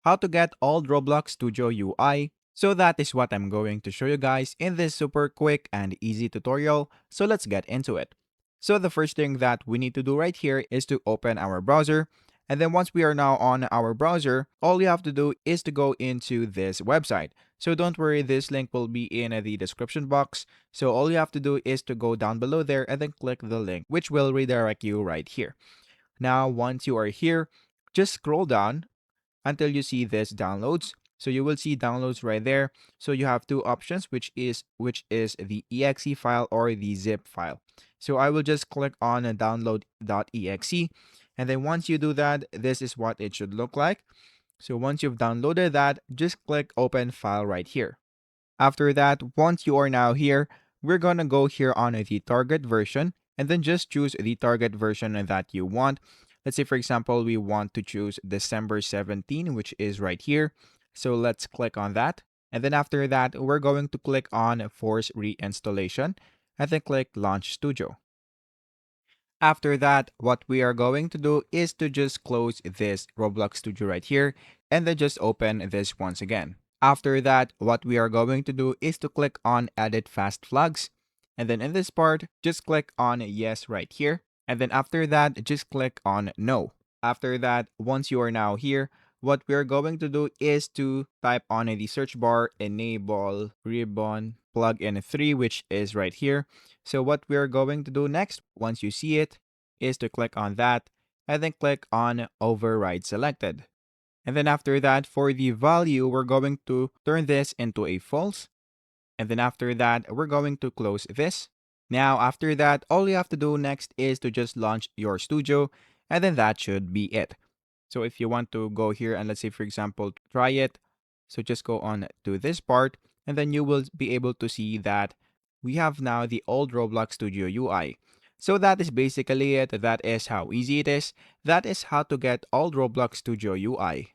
how to get old Roblox Studio UI. So that is what I'm going to show you guys in this super quick and easy tutorial. So let's get into it. So the first thing that we need to do right here is to open our browser. And then once we are now on our browser, all you have to do is to go into this website. So don't worry, this link will be in the description box. So all you have to do is to go down below there and then click the link, which will redirect you right here. Now, once you are here, just scroll down until you see this downloads. So you will see downloads right there. So you have two options, which is the exe file or the zip file. So I will just click on a download.exe. And then once you do that, this is what it should look like. So once you've downloaded that, just click open file right here. After that, once you are now here, we're going to go here on the target version and then just choose the target version that you want. Let's say, for example, we want to choose December 17, which is right here. So let's click on that. And then after that, we're going to click on Force Reinstallation and then click Launch Studio. After that, what we are going to do is to just close this Roblox Studio right here and then just open this once again. After that, what we are going to do is to click on Edit Fast Flags. And then in this part, just click on Yes right here. And then after that, just click on No. After that, once you are now here, what we are going to do is to type on the search bar Enable Ribbon Plugin 3, which is right here. So what we are going to do next, once you see it, is to click on that and then click on Override Selected. And then after that, for the value, we're going to turn this into a false. And then after that, we're going to close this. Now, after that, all you have to do next is to just launch your studio, and then that should be it. So if you want to go here and let's say, for example, try it. So just go on to this part, and then you will be able to see that we have now the old Roblox Studio UI. So that is basically it. That is how easy it is. That is how to get old Roblox Studio UI.